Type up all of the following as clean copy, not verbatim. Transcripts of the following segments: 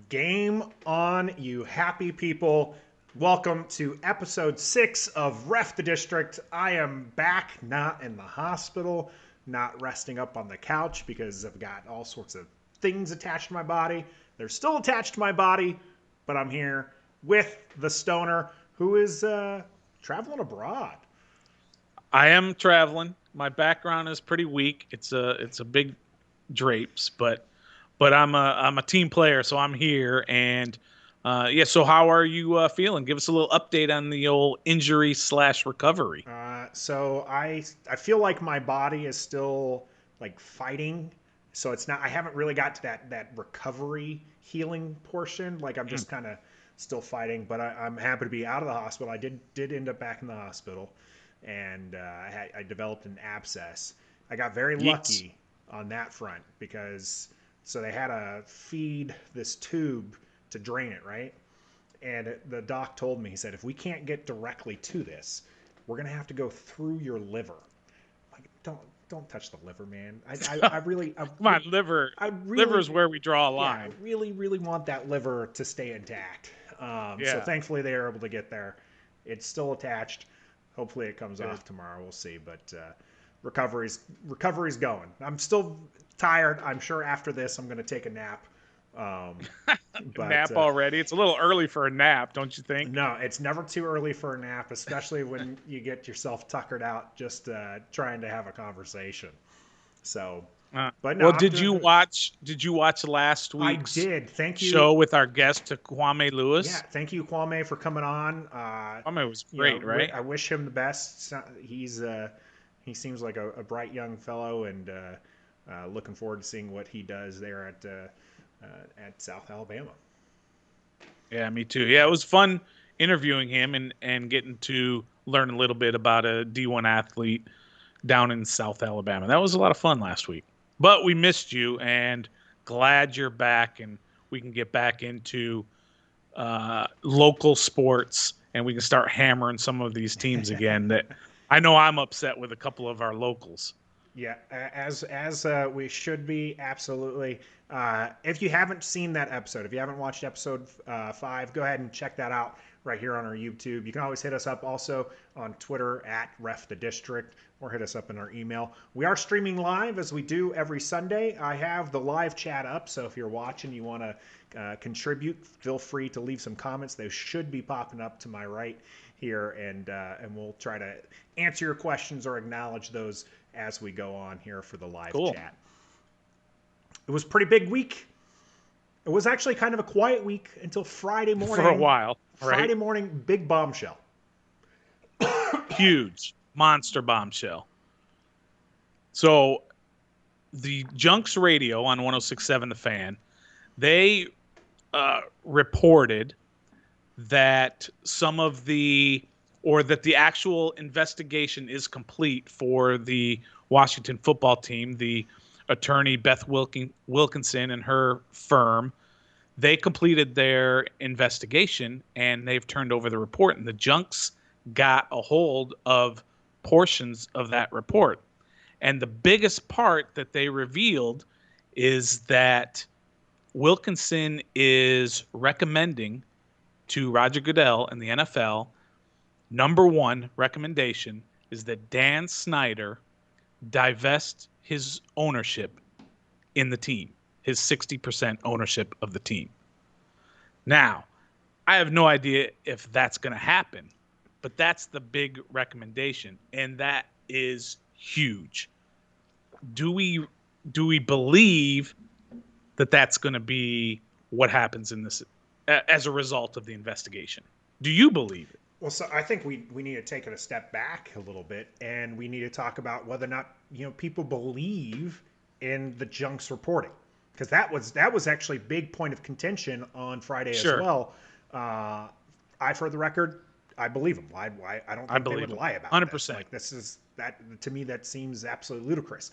Game on, you happy people. Welcome to episode 6 of Ref the District. I am back, not in the hospital, not resting up on the couch because I've got all sorts of things attached to my body. They're still attached to my body, but I'm here with the stoner who is traveling abroad. I am traveling. My background is pretty weak. It's a big drapes, but I'm a team player, so I'm here. And yeah, so how are you feeling? Give us a little update on the old injury slash recovery. So I feel like my body is still like fighting. So it's not. I haven't really got to that recovery healing portion. Like I'm Mm. just kind of still fighting. But I'm happy to be out of the hospital. I did end up back in the hospital, and I developed an abscess. I got very Yeets. lucky on that front because so they had to feed this tube to drain it, right? And the doc told me, he said, if we can't get directly to this, we're gonna have to go through your liver. Like, don't touch the liver, man. I really, Come on, liver. I Liver really, is where we draw a yeah, I line. really want that liver to stay intact. So Yeah, thankfully they were able to get there. It's still attached. Hopefully it comes good. off tomorrow. We'll see. But recovery's going. I'm still tired. I'm sure after this I'm gonna take a nap. Um, but Nap already. It's a little early for a nap, don't you think? No, it's never too early for a nap, especially when you get yourself tuckered out just trying to have a conversation. So, but no, Well, I'm did doing you good. watch? Did you watch last I week's did. Thank you. show with our guest Kwame Yeah, Lewis? thank you, Kwame, for coming on. Kwame was great, right? I wish him the best. He seems like a bright young fellow, and looking forward to seeing what he does there at South Alabama. Yeah, me too. Yeah, it was fun interviewing him and getting to learn a little bit about a D1 athlete down in South Alabama. That was a lot of fun last week. But we missed you and glad you're back and we can get back into local sports and we can start hammering some of these teams again that I know I'm upset with a couple of our locals. Yeah, as we should be, absolutely. If you haven't seen that episode, if you haven't watched episode 5, go ahead and check that out right here on our YouTube. You can always hit us up also on Twitter at Ref the District, or hit us up in our email. We are streaming live as we do every Sunday. I have the live chat up, so if you're watching, you want to contribute, feel free to leave some comments. Those should be popping up to my right here, and we'll try to answer your questions or acknowledge those as we go on here for the live Cool. chat. It was a pretty big week. It was actually kind of a quiet week until Friday For a morning. while, right? Friday morning, big bombshell. Huge monster bombshell. So the Junks Radio on 106.7 The Fan, they reported that some of the or that the actual investigation is complete for the Washington football team. The attorney Beth Wilkinson and her firm, they completed their investigation and they've turned over the report. And the Junks got a hold of portions of that report. And the biggest part that they revealed is that Wilkinson is recommending to Roger Goodell and the NFL, number one recommendation is that Dan Snyder divest his ownership in the team, his 60% ownership of the team. Now, I have no idea if that's going to happen, but that's the big recommendation, and that is huge. Do we believe that that's going to be what happens in this as a result of the investigation? Do you believe it? Well, so I think we need to take it a step back a little bit, and we need to talk about whether or not people believe in the Junks reporting, because that was actually a big point of contention on Friday as Sure, well. I, for the record, I believe them. I don't I think they would believe it. lie about this. 100%. Like this is that to me that seems absolutely ludicrous.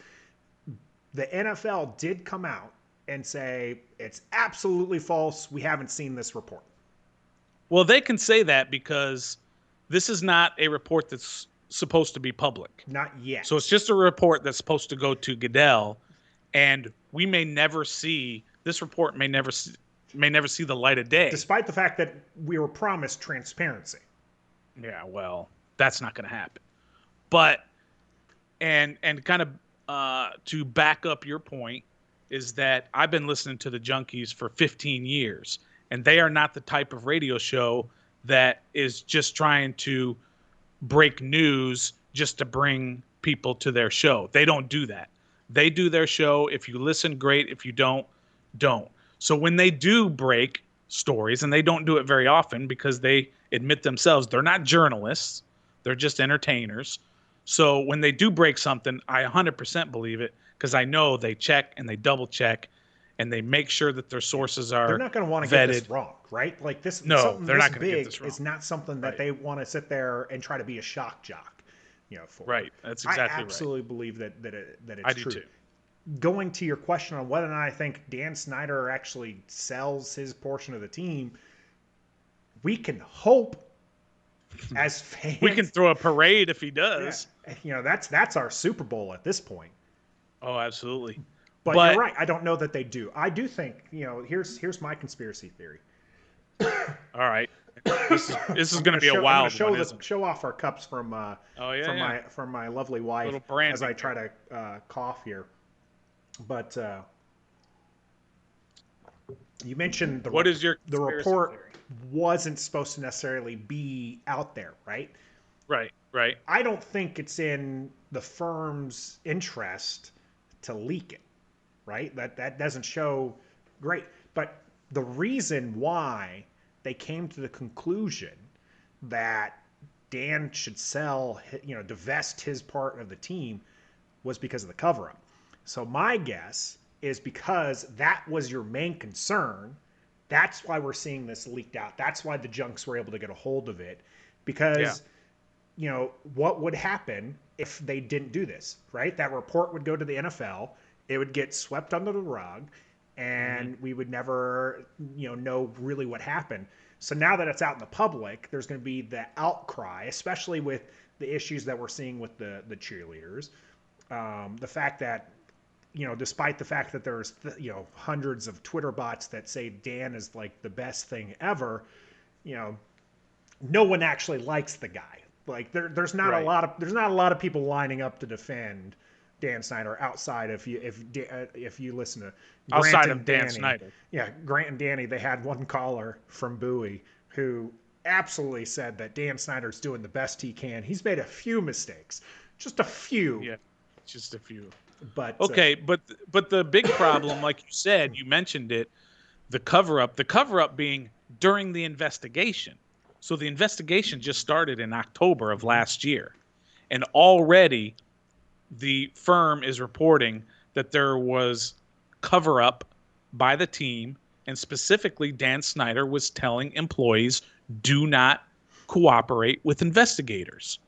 The NFL did come out and say it's absolutely false. We haven't seen this report. Well, they can say that because this is not a report that's supposed to be public. Not So yet. it's just a report that's supposed to go to Goodell, and we may never see this report. May never may never see the light of day. Despite the fact that we were promised transparency. Yeah, well, that's not going to happen. But and kind of to back up your point is that I've been listening to the Junkies for 15 years, and they are not the type of radio show that is just trying to break news just to bring people to their show. They don't do that. They do their show. If you listen, great. If you don't, don't. So when they do break stories, and they don't do it very often because they admit themselves they're not journalists, they're just entertainers. So when they do break something, I 100% believe it because I know they check and they double check and they make sure that their sources are They're not going to want to vetted. get this wrong, right? Like this, No, something they're this not going to get big this wrong. is not something that Right. they want to sit there and try to be a shock jock, for. Right. That's exactly I absolutely right. believe that it's I do true. too. Going to your question on whether or not I think Dan Snyder actually sells his portion of the team, we can hope as fans. We can throw a parade if he does. Yeah, that's our Super Bowl at this point. Oh, absolutely. But you're right. I don't know that they do. I do think, here's my conspiracy theory. All right. This is going to be a wild one, isn't it? Show off our cups from my lovely wife as I try to cough here. But you mentioned the report theory? wasn't supposed to necessarily be out there, right? Right. I don't think it's in the firm's interest to leak it, right? That doesn't show great. But the reason why they came to the conclusion that Dan should sell, divest his part of the team was because of the cover-up. So my guess is because that was your main concern. That's why we're seeing this leaked out. That's why the Junks were able to get a hold of it. Because, what would happen if they didn't do this, right? That report would go to the NFL. It would get swept under the rug, and we would never, know really what happened. So now that it's out in the public, there's going to be the outcry, especially with the issues that we're seeing with the cheerleaders. The fact that, despite the fact that there's, hundreds of Twitter bots that say Dan is like the best thing ever, no one actually likes the guy. Like there's not a lot of people lining up to defend Dan Snyder outside if you listen to outside of Dan Snyder. Yeah, Grant and Danny, they had one caller from Bowie who absolutely said that Dan Snyder's doing the best he can. He's made a few mistakes, just a few. Yeah, just a few. But okay, but the big problem, like you said, you mentioned it, the cover up being during the investigation. So the investigation just started in October of last year, and already the firm is reporting that there was cover up by the team, and specifically Dan Snyder was telling employees, do not cooperate with investigators.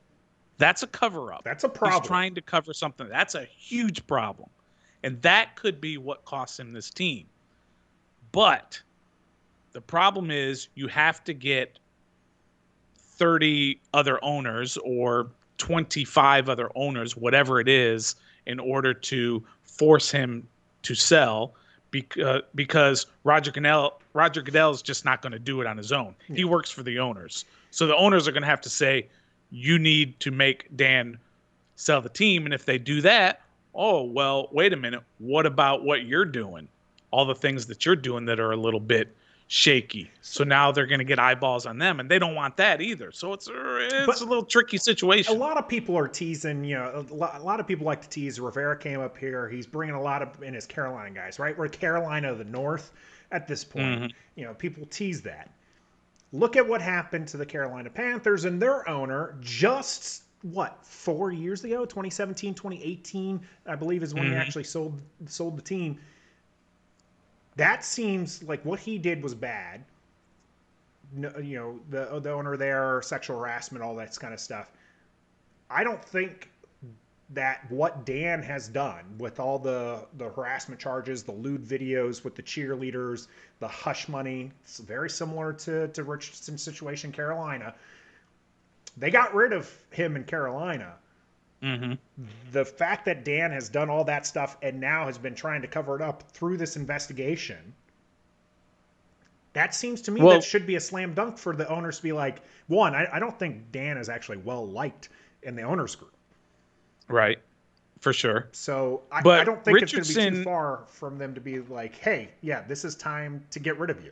That's a cover up. That's a problem. He's trying to cover something. That's a huge problem. And that could be what costs him this team. But the problem is you have to get 30 other owners or 25 other owners, whatever it is, in order to force him to sell, because Roger Goodell is just not going to do it on his own. Yeah. He works for the owners. So the owners are going to have to say, you need to make Dan sell the team. And if they do that, oh, well, wait a minute. What about what you're doing? All the things that you're doing that are a little bit shaky. So now they're going to get eyeballs on them, and they don't want that either. So it's a little tricky situation. A lot of people are teasing, a lot of people like to tease. Rivera came up here. He's bringing a lot of in his Carolina guys, right? We're Carolina of the North at this point. People tease that. Look at what happened to the Carolina Panthers and their owner just, 4 years ago? 2017, 2018, I believe is when he actually sold the team. That seems like what he did was bad. The owner there, sexual harassment, all that kind of stuff. I don't think that what Dan has done with all the harassment charges, the lewd videos with the cheerleaders, the hush money, it's very similar to Richardson's situation in Carolina. They got rid of him in Carolina. The fact that Dan has done all that stuff and now has been trying to cover it up through this investigation, That seems to me that Well, should be a slam dunk for the owners to be like, one, I don't think Dan is actually well liked in the owners group. right, for sure. So I But don't think it's going to be too Richardson, far from them to be like, hey, yeah, this is time to get rid of you.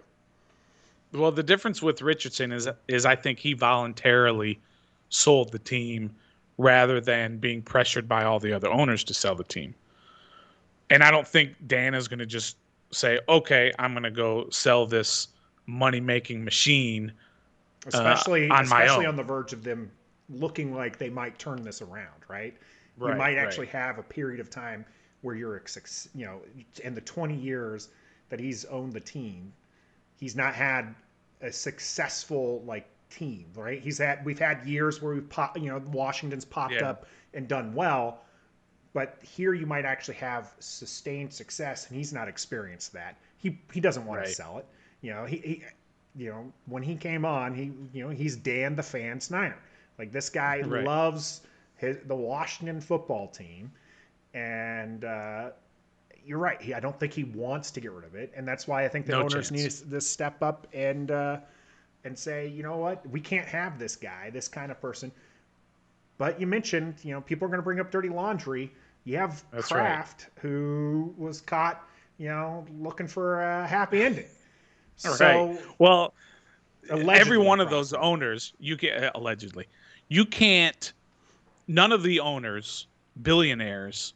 well, the difference with Richardson is I think he voluntarily sold the team rather than being pressured by all the other owners to sell the team. And I don't think Dan is going to just say, "Okay, I'm going to go sell this money making machine on my Especially on own." the verge of them looking like they might turn this around, right? You Right, might right. actually have a period of time where you're, in the 20 years that he's owned the team, he's not had a successful like team, right? We've had years where Washington's popped Yeah, up and done well, but here you might actually have sustained success, and he's not experienced that. He doesn't want to right, sell it. When he came on, he's Dan the Fan Snyder. Like this guy right. loves the Washington football team, and you're right. I don't think he wants to get rid of it, and that's why I think the No owners need chance. to step up and say, you know what, we can't have this guy, this kind of person. But you mentioned, people are going to bring up dirty laundry. You have That's right. Kraft, who was caught, looking for a happy ending. All right. So Well, every allegedly, one of those probably. owners, you can allegedly, you can't. None of the owners, billionaires,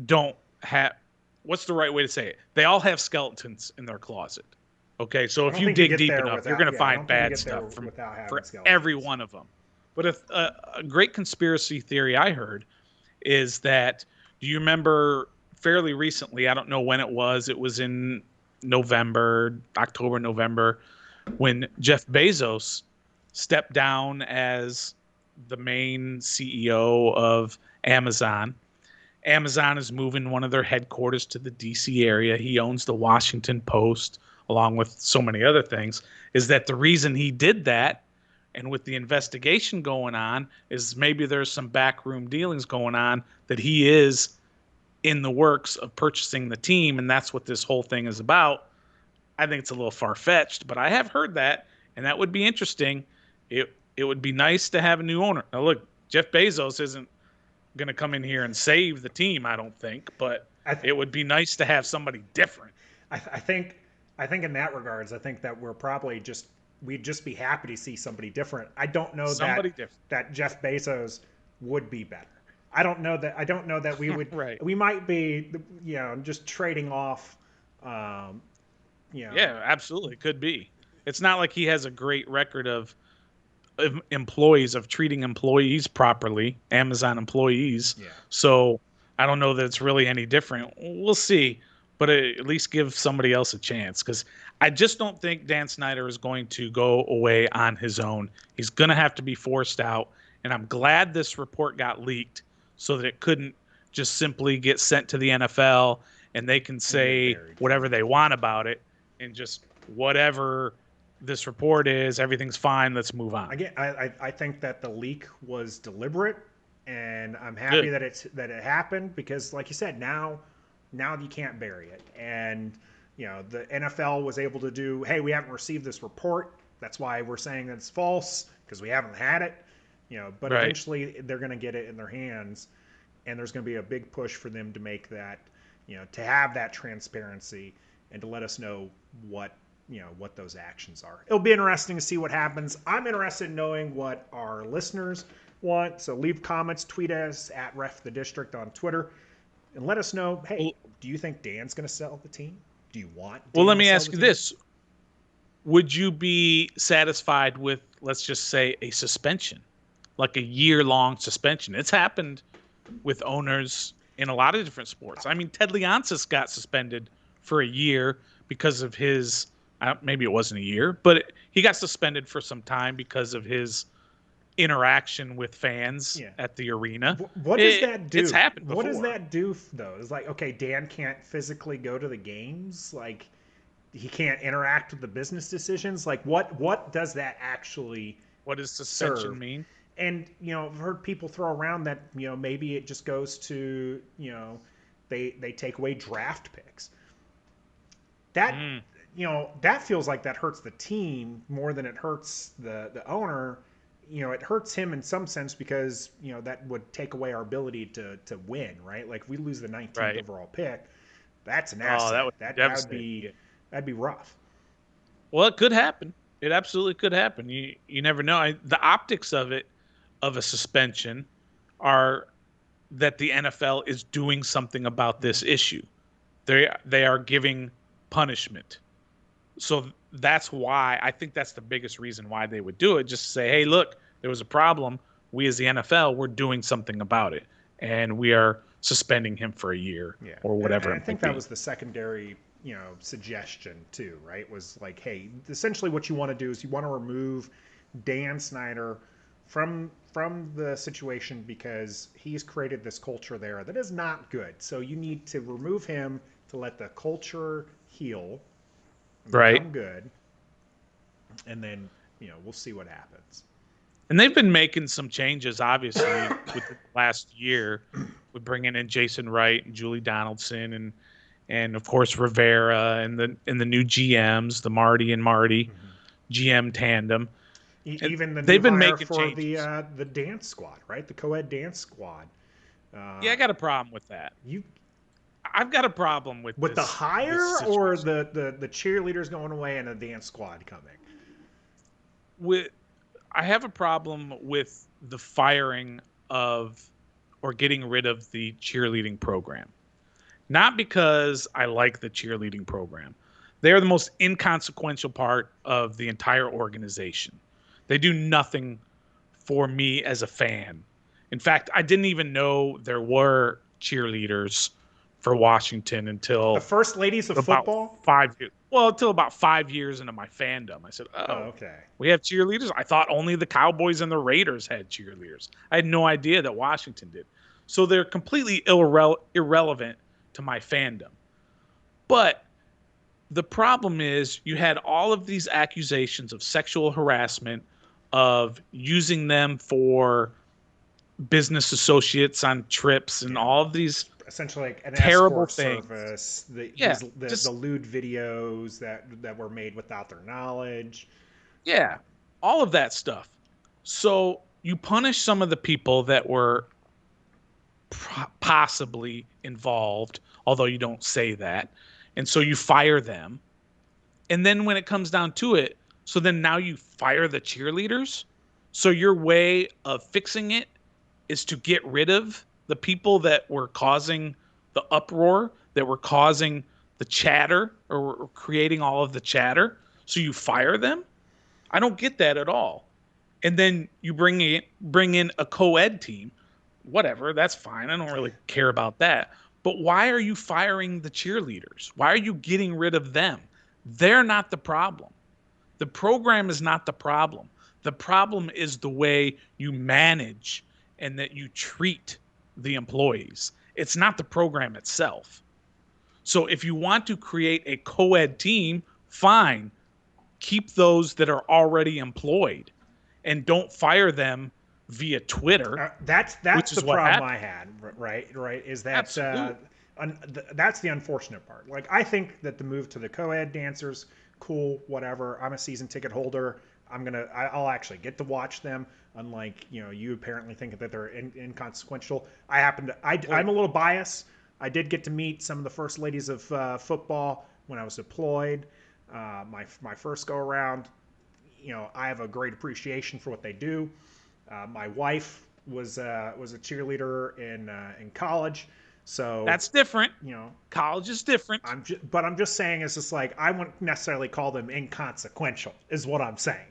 don't have. What's the right way to say it? They all have skeletons in their closet. Okay, so I if don't you think you dig get deep there enough, you're without. going to Yeah, I find don't think you bad get there stuff from without having for every skeletons. one of them. But a great conspiracy theory I heard is that, do you remember fairly recently? I don't know when it was. It was in November, October, November, when Jeff Bezos stepped down as the main CEO of Amazon. Amazon is moving one of their headquarters to the DC area. He owns the Washington Post, along with so many other things. Is that the reason he did that? And with the investigation going on, is maybe there's some backroom dealings going on that he is in the works of purchasing the team, and that's what this whole thing is about. I think it's a little far fetched, but I have heard that, and that would be interesting. It would be nice to have a new owner. Now, look, Jeff Bezos isn't going to come in here and save the team, I don't think, but I, th- it would be nice to have somebody different, I think in that regards, I think that we'd just be happy to see somebody different. I don't know somebody different. that Jeff Bezos would be better. I don't know that we would. Right. We might be, just trading off, um, you know, Yeah, absolutely. Could be. It's not like he has a great record of employees, of treating employees properly, Amazon employees. yeah. So I don't know that it's really any different. We'll see, but at least give somebody else a chance, because I just don't think Dan Snyder is going to go away on his own. He's going to have to be forced out. And I'm glad this report got leaked so that it couldn't just simply get sent to the NFL and they can And get say buried for a whatever they week. want about it, and just whatever this report is, everything's fine. Let's move on. Again, I think that the leak was deliberate, and I'm happy Good. that it happened because, like you said, now you can't bury it, and the NFL was able to do. Hey, we haven't received this report. That's why we're saying that it's false because we haven't had it. But Right. eventually they're going to get it in their hands, and there's going to be a big push for them to make that, to have that transparency and to let us know what those actions are. It'll be interesting to see what happens. I'm interested in knowing what our listeners want. So leave comments, tweet us at Ref the District on Twitter, and let us know. Hey, Well, do you think Dan's going to sell the team? Do you want well, Dan let to me sell the ask you team? this. Would you be satisfied with, let's just say, a suspension, like a year-long suspension? It's happened with owners in a lot of different sports. I mean, Ted Leonsis got suspended for a year because of his, maybe it wasn't a year, but he got suspended for some time because of his interaction with fans Yeah. at the arena. What does that It's do? happened What does before. that do though? It's like, okay, Dan can't physically go to the games. Like, he can't interact with the business decisions. Like, what does that actually What does suspension serve? mean? And I've heard people throw around that maybe it just goes to they take away draft picks. That Mm. that feels like that hurts the team more than it hurts the owner. It hurts him in some sense because that would take away our ability to win, right? Like if we lose the 19th Right. overall pick, that's an Oh, that asset. would be That would devastating. be Yeah. that'd be rough. Well, it could happen. It absolutely could happen. You never know. The optics of it, of a suspension, are that the NFL is doing something about Mhm. this issue. They are giving punishment. So that's why I think that's the biggest reason why they would do it. Just to say, hey, look, there was a problem. We as the NFL, we're doing something about it, and we are suspending him for a year Yeah, or and whatever I it think might that be. was the secondary, suggestion too, right? Was like, hey, essentially what you want to do is you want to remove Dan Snyder from the situation because he's created this culture there that is not good. So you need to remove him to let the culture heal and Right. become good, and then we'll see what happens. And they've been making some changes, obviously, within the last year, with bringing in Jason Wright and Julie Donaldson, and of course Rivera and the new GMs, the Marty and Marty Mhm. GM tandem, and Even the new they've been hire making for the changes. the dance squad, right? The co-ed dance squad. Yeah, Uh, I got a problem with that. you I've got a problem with With the this hire or situation. the cheerleaders going away and a dance squad coming? With I have a problem with the firing of or getting rid of the cheerleading program. Not because I like the cheerleading program. They are the most inconsequential part of the entire organization. They do nothing for me as a fan. In fact, I didn't even know there were cheerleaders for Washington The until first ladies of about football? 5 years. Well, until about 5 years into my fandom, I said, Oh, "Oh, okay. we have cheerleaders." I thought only the Cowboys and the Raiders had cheerleaders. I had no idea that Washington did. So they're completely irrelevant to my fandom. But the problem is, you had all of these accusations of sexual harassment, of using them for business associates on trips, and Yeah. all of these Essentially like an terrible escort things. service. Yeah, The just lewd videos that were made without their knowledge. yeah, all of that stuff. So you punish some of the people that were possibly involved, although you don't say that. And so you fire them. And then when it comes down to it, so then now you fire the cheerleaders. So your way of fixing it is to get rid of the people that were causing the uproar, that were causing the chatter, or were creating all of the chatter. So you fire them. I don't get that at all. And then you bring in a co-ed team. Whatever, that's fine. I don't really care about that. But why are you firing the cheerleaders? Why are you getting rid of them? They're not the problem. The program is not the problem. The problem is the way you manage and that you treat the employees. It's not the program itself. So if you want to create a co-ed team, fine, keep those that are already employed and don't fire them via Twitter, That's which the is what problem I happened. had. Right, is that Absolutely. that's the unfortunate part. Like I think that the move to the co-ed dancers, cool, whatever. I'm a season ticket holder. I'll actually get to watch them. Unlike you apparently think that they're inconsequential. Well, I'm a little biased. I did get to meet some of the first ladies of football when I was deployed. My first go around. I have a great appreciation for what they do. My wife was a cheerleader in college, so that's different. you know College is different. but I'm just saying it's just like I wouldn't necessarily call them inconsequential, is what I'm saying.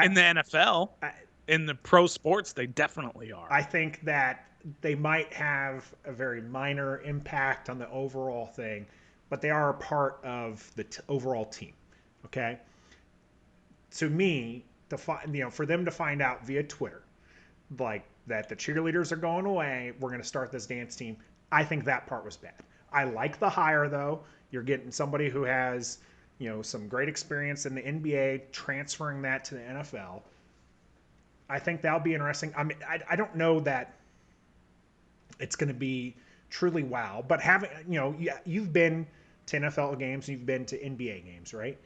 In the That NFL, I, in the pro sports, they definitely are. I think that they might have a very minor impact on the overall thing, but they are a part of the overall team. Okay, to me, for them to find out via Twitter like that the cheerleaders are going away. We're going to start this dance team. I think that part was bad. I like the hire though. You're getting somebody who has, some great experience in the NBA, transferring that to the NFL. I think that'll be interesting. I mean, I don't know that it's going to be truly wow, but having, you've been to NFL games, you've been to NBA games, right?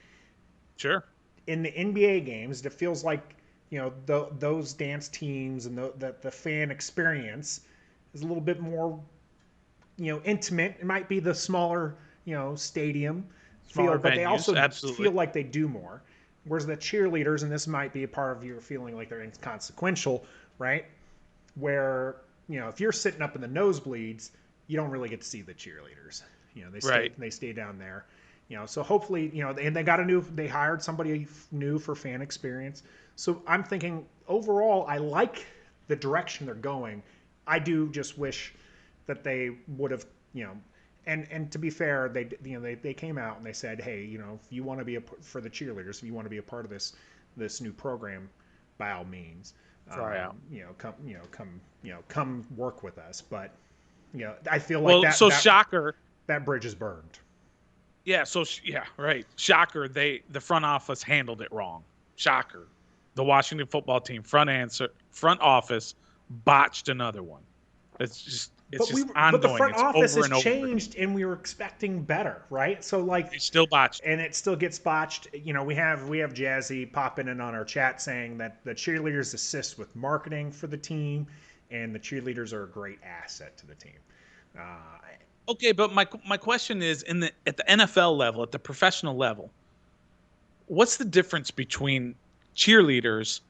Sure. In the NBA games, it feels like those dance teams and the fan experience is a little bit more intimate. It might be the smaller stadium feel, Smaller but they venues, also absolutely. feel like they do more. Whereas the cheerleaders, and this might be a part of your feeling like they're inconsequential, right? Where if you're sitting up in the nosebleeds, you don't really get to see the cheerleaders. Right. They stay down there. So hopefully, and they hired somebody new for fan experience. So I'm thinking overall, I like the direction they're going. I do just wish that they would have, and to be fair, they came out and they said, hey, if you want to be for the cheerleaders, if you want to be a part of this new program, by all means, Try out. come work with us. But I feel like Well, so shocker. that bridge is burned. Yeah, so yeah, right. Shocker, the front office handled it wrong. Shocker. The Washington football team front office botched another one. It's just But the ongoing. front It's office over has and over. changed, and we were expecting better, right? So like, They still botched. and it still gets botched. We have Jazzy popping in on our chat saying that the cheerleaders assist with marketing for the team, and the cheerleaders are a great asset to the team. Uh, Okay, but my question is at the NFL level, at the professional level, what's the difference between cheerleaders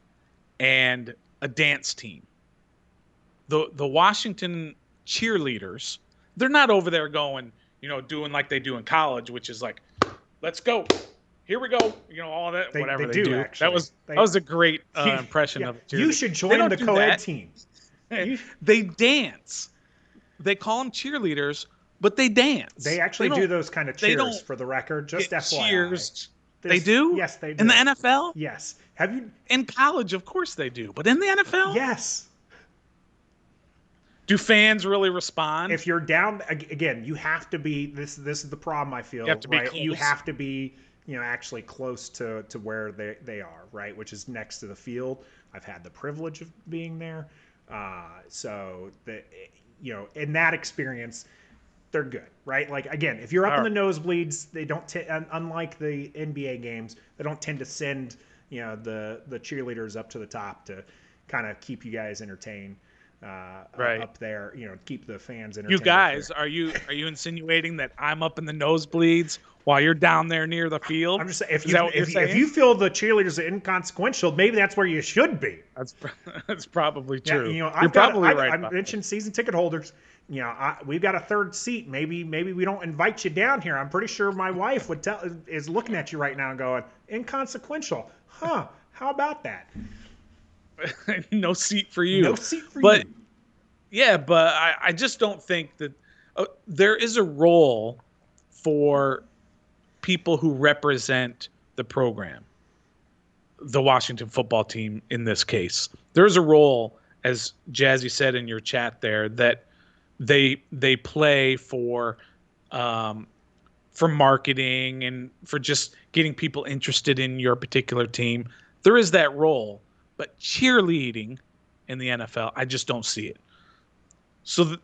and a dance team? The Washington cheerleaders, they're not over there going, doing like they do in college, which is like, let's go, here we go, all that, they whatever they do do. That actually. was a great impression Yeah, of a you cheerleader. should They join don't the do co-ed that. team. You, They dance. They call them cheerleaders, but they dance. they actually do those kind of They cheers don't for the record. Just get FYI. cheers. They do? Yes, they In do. the NFL? Yes. Have you? In college, of course they do. But in the NFL? Yes. Do fans really respond? If you're down again, you have to be. This is the problem I You have feel. to be Right. You close. have to be. Actually close to where they are. Right. Which is next to the field. I've had the privilege of being there. So in that experience, they're good, right? Like again, if you're up in All the right. nosebleeds, they don't. Unlike the NBA games, they don't tend to send the cheerleaders up to the top to kind of keep you guys entertained Right. up there. Keep the fans You entertained up guys, there. are you insinuating that I'm up in the nosebleeds while you're down there near the field? I'm just saying, if Is you that what you're if saying? you feel the cheerleaders are inconsequential, maybe that's where you should be. That's that's probably Yeah, true. You're I've got. probably right I about that. mentioned season ticket holders. We've got a third seat. Maybe we don't invite you down here. I'm pretty sure my wife is looking at you right now and going inconsequential. Huh? How about that? No seat for you. No seat for But you. yeah, but I just don't think that there is a role for people who represent the program, the Washington football team in this case. There's a role, as Jazzy said in your chat there, that they play for marketing and for just getting people interested in your particular team. There is that role, but cheerleading in the NFL, I just don't see it. So,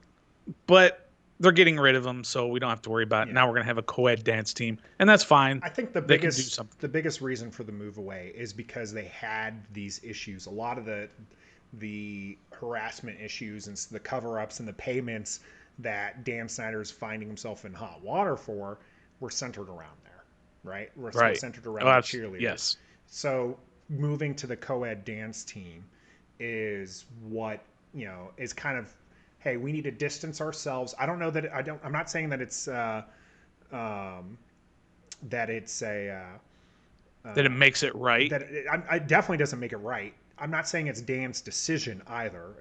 but they're getting rid of them, so we don't have to worry about it. Yeah. Now we're going to have a co-ed dance team, and that's fine. I think They can do something. the biggest reason for the move away is because they had these issues. A lot of the harassment issues and the cover-ups and the payments that Dan Snyder's finding himself in hot water for were centered around there, right? Were Right. centered around Oh, the cheerleaders. yes. So moving to the co-ed dance team is what is kind of, hey, we need to distance ourselves. I don't know that I'm not saying that it's that it's a That it makes it right. that it definitely doesn't make it right. I'm not saying it's Dan's decision either.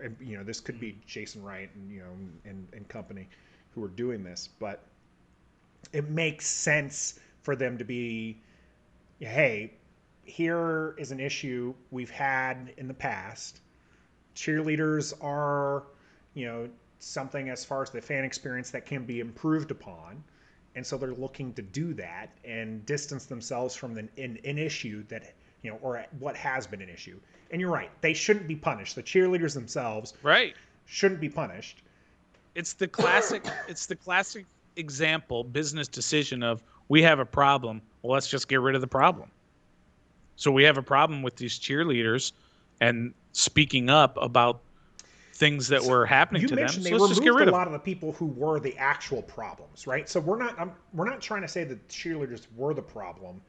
This could be Jason Wright and company who are doing this, but it makes sense for them to be, hey, here is an issue we've had in the past. Cheerleaders are, something as far as the fan experience that can be improved upon. And so they're looking to do that and distance themselves from an issue that, or what has been an issue. And you're right, they shouldn't be punished. The cheerleaders themselves Right. shouldn't be punished. It's the classic example business decision of we have a problem. Well, let's just get rid of the problem. So we have a problem with these cheerleaders and speaking up about things that So were happening you to them. mentioned they So let's just get removed a rid of lot them. of the people who were the actual problems, right? So we're not trying to say that cheerleaders were the problem.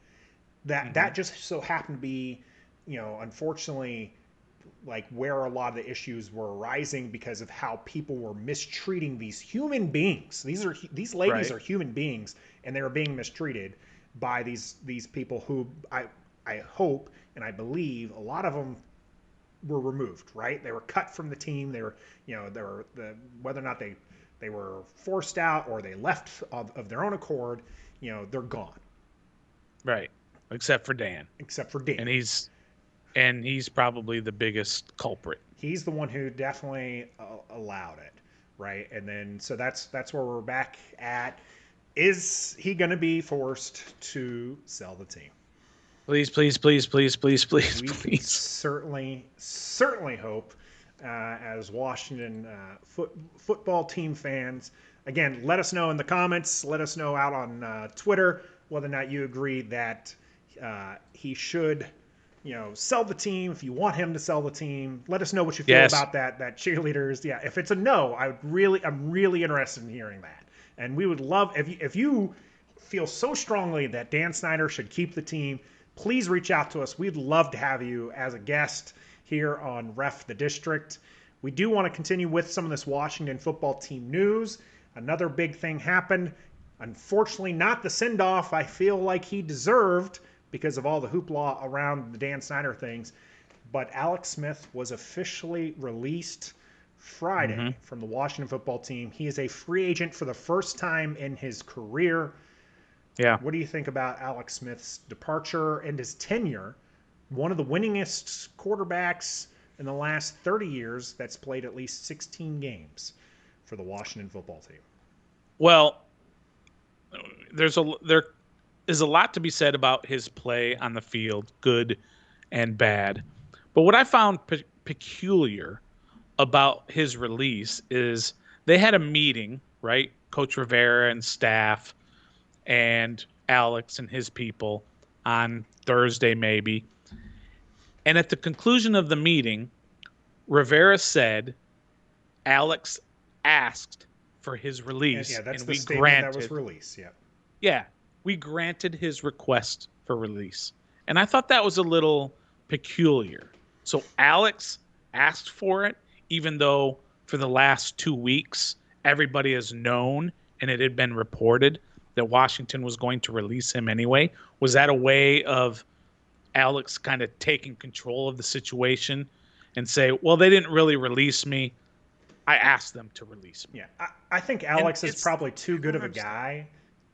That just so happened to be, unfortunately, like where a lot of the issues were arising because of how people were mistreating these human beings. These ladies Right. are human beings, and they were being mistreated by these people who I hope and I believe a lot of them were removed. Right, they were cut from the team. They were they were whether or not they were forced out or they left of their own accord. They're gone, Right. Except for Dan. except for Dan. And he's probably the biggest culprit. He's the one who definitely allowed it, right? And then so that's where we're back at. Is he going to be forced to sell the team? Please, please, please, please, please, please, We please. certainly hope, as Washington football team fans. Again, let us know in the comments. Let us know out on Twitter whether or not you agree that he should, sell the team. If you want him to sell the team, let us know what you feel Yes. about that. That cheerleaders, yeah. If it's a no, I'm really interested in hearing that. And we would love if you feel so strongly that Dan Snyder should keep the team, please reach out to us. We'd love to have you as a guest here on Ref the District. We do want to continue with some of this Washington football team news. Another big thing happened. Unfortunately, not the send off I feel like he deserved because of all the hoopla around the Dan Snyder things. But Alex Smith was officially released Friday from the Washington football team. He is a free agent for the first time in his career. Yeah. What do you think about Alex Smith's departure and his tenure? One of the winningest quarterbacks in the last 30 years that's played at least 16 games for the Washington football team. Well, there is a lot to be said about his play on the field, good and bad. But what I found peculiar about his release is they had a meeting, right? Coach Rivera and staff and Alex and his people on Thursday, maybe. And at the conclusion of the meeting, Rivera said Alex asked for his And yeah, release, that's and the we statement that was granted. released. Yeah. Yeah, we granted his request for release. And I thought that was a little peculiar. So Alex asked for it, even though for the last 2 weeks, everybody has known and it had been reported that Washington was going to release him anyway. Was that a way of Alex kind of taking control of the situation and say, well, they didn't really release me. I asked them to release me. Yeah, I think And Alex is it's, probably too I good don't of a understand. guy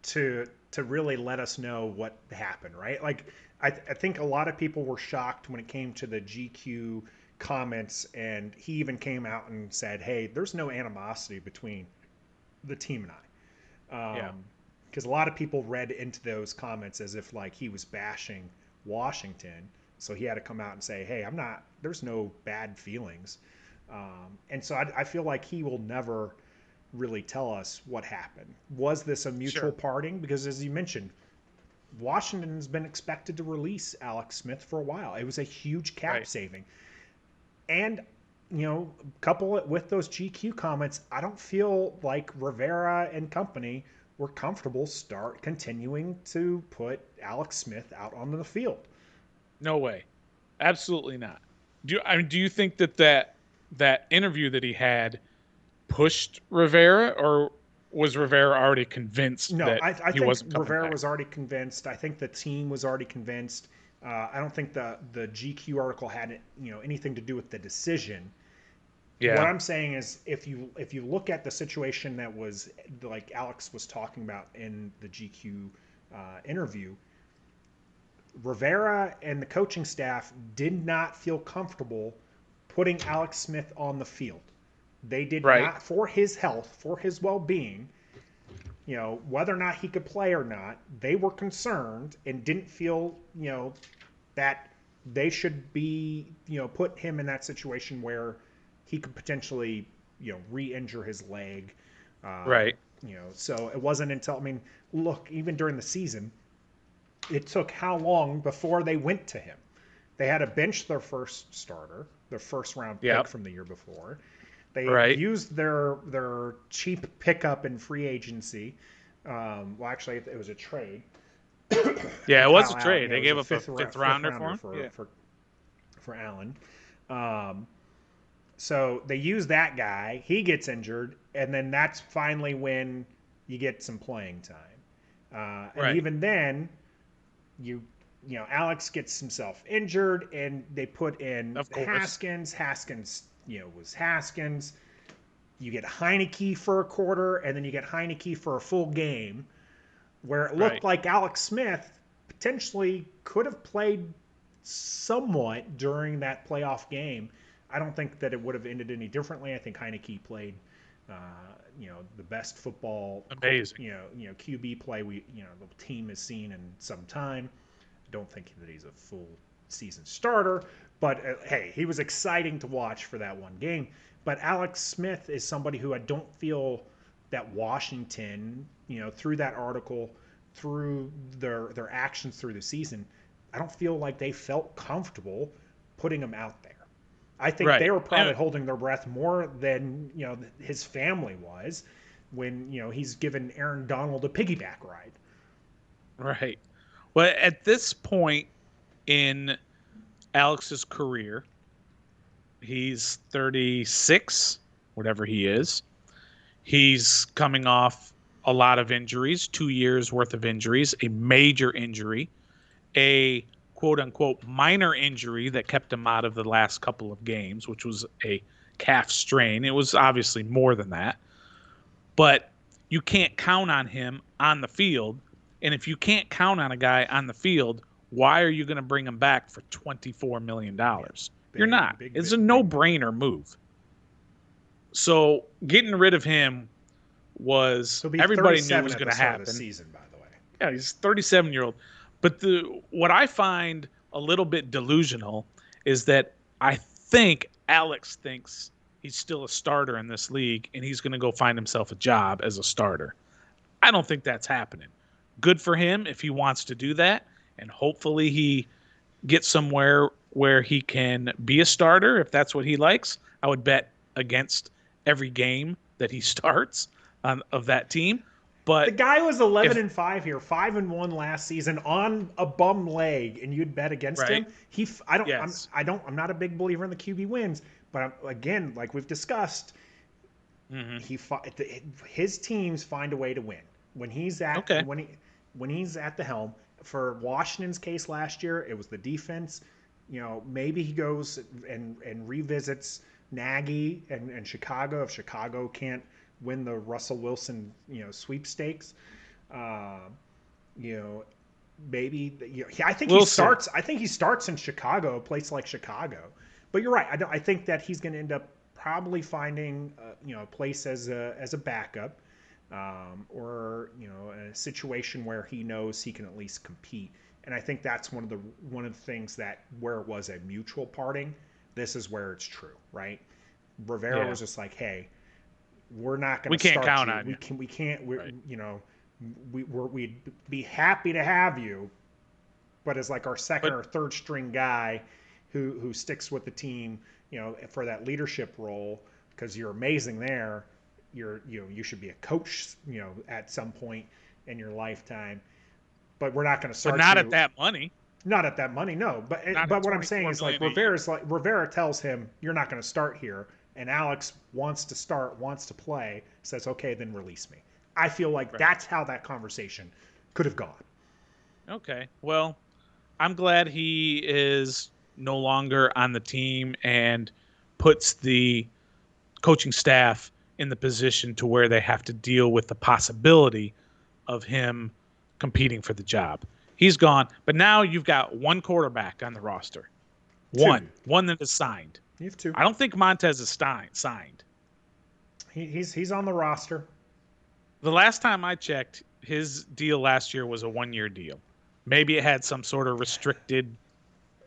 to really let us know what happened, right? Like, I think a lot of people were shocked when it came to the GQ comments, and he even came out and said, "Hey, there's no animosity between the team and I," Yeah. because a lot of people read into those comments as if like he was bashing Washington, so he had to come out and say, "Hey, I'm not. There's no bad feelings." And so I feel like he will never really tell us what happened. Was this a mutual Sure. parting? Because as you mentioned, Washington's been expected to release Alex Smith for a while. It was a huge cap Right. saving. And, couple it with those GQ comments, I don't feel like Rivera and company were comfortable continuing to put Alex Smith out onto the field. No way. Absolutely not. Do you think that interview that he had pushed Rivera, or was Rivera already convinced No, that I he think wasn't coming Rivera back? was already convinced. I think the team was already convinced. I don't think the GQ article had anything to do with the decision. What Yeah. I'm saying is, if you look at the situation that was like Alex was talking about in the GQ interview, Rivera and the coaching staff did not feel comfortable putting Alex Smith on the field. They did Right. not, for his health, for his well-being, whether or not he could play or not, they were concerned and didn't feel, that they should be, put him in that situation where he could potentially, re-injure his leg, uh, Right. So it wasn't until, I mean, look, even during the season, it took how long before they went to him? They had to bench their first starter, their first round pick Yep. from the year before. They Right. used their cheap pickup in free agency. Well, actually, it was a trade Yeah, for it was Kyle a Allen. trade. Yeah, it They was gave a up a fifth rounder for rounder him. Yeah. for Allen. Um, so they use that guy. He gets injured, and then that's finally when you get some playing time. And Right. even then, you Alex gets himself injured, and they put in Of course. Haskins. Haskins, was Haskins. You get Heineke for a quarter, and then you get Heineke for a full game, where it looked Right. like Alex Smith potentially could have played somewhat during that playoff game. I don't think that it would have ended any differently. I think Heineke played, uh, the best football, Amazing. QB play the team has seen in some time. I don't think that he's a full season starter, but hey, he was exciting to watch for that one game. But Alex Smith is somebody who I don't feel that Washington, through that article, through their actions through the season, I don't feel like they felt comfortable putting him out there. I think they Right. were probably holding their breath more than his family was when he's given Aaron Donald a piggyback ride. Right. Well, at this point in Alex's career, he's 36, whatever he is. He's coming off a lot of injuries, 2 years worth of injuries, a major injury, a quote unquote minor injury that kept him out of the last couple of games, which was a calf strain. It was obviously more than that, but you can't count on him on the field. And if you can't count on a guy on the field, why are you going to bring him back for Yeah, $24 million? You're big, not. big, It's a big, big move. no-brainer move. So getting rid of him was He'll be everybody knew 37 was at going the to start of the happen. season, by the way. Yeah, he's 37-year-old. But the what I find a little bit delusional is that I think Alex thinks he's still a starter in this league and he's going to go find himself a job as a starter. I don't think that's happening. Good for him if he wants to do that, and hopefully he gets somewhere where he can be a starter if that's what he likes. I would bet against every game that he starts of that team. The But guy was 11 if and 5 here, 5-1 last season on a bum leg, and you'd bet against right, him. I don't, yes, I'm not a big believer in the QB wins, but again, like we've discussed, hmm he his teams find a way to win when he's at okay, when he's at the helm. For Washington's case last year, it was the defense. Maybe he goes and revisits Nagy and Chicago if Chicago can't win the Russell Wilson sweepstakes. Uh, you know, maybe I think he we'll see. starts. I think he starts in Chicago, a place like Chicago. But you're right. I think that he's going to end up probably finding a place as a backup, or a situation where he knows he can at least compete. And I think that's one of the things that where it was a mutual parting. This is where it's true, right? Rivera Yeah, was just like, hey, we're not going we to can't start count you. on you. We can't. Right, We'd be happy to have you, but as like our second but or third string guy, who sticks with the team, for that leadership role because you're amazing there. You should be a coach, at some point in your lifetime. But we're not going to start not at you. that money. Not at that money, no. Not But at what I'm saying 24 is like million a year. Rivera tells him you're not going to start here, and Alex wants to start, wants to play, says okay, then release me. I feel like Right. that's how that conversation could have gone. Okay. Well, I'm glad he is no longer on the team and puts the coaching staff in the position to where they have to deal with the possibility of him competing for the job. He's gone, but now you've got one quarterback on the roster. Two, One that is signed. you have two. I don't think Montez is signed. He's on the roster. The last time I checked, his deal last year was a 1 year deal. Maybe it had some sort of restricted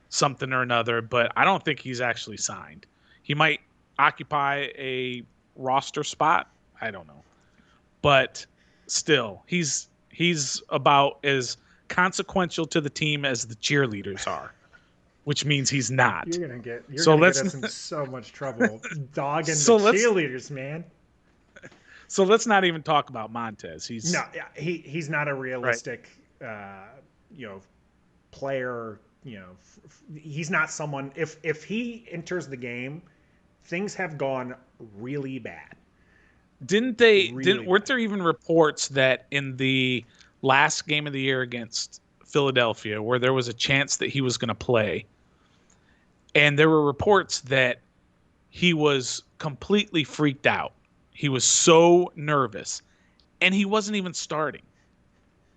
something or another, but I don't think he's actually signed. He might occupy a roster spot. I don't know. but still, he's about as consequential to the team as the cheerleaders are, which means he's not. You're So gonna get let's us in so much trouble dogging the so let's cheerleaders, man. so let's not even talk about Montez. No, He's yeah, he's not a right. realistic, you know, player. He's not someone. If he enters the game, things have gone really bad, really Weren't bad. there even reports that in the last game of the year against Philadelphia where there was a chance that he was going to play, and there were reports that he was completely freaked out. He was so nervous, and he wasn't even starting.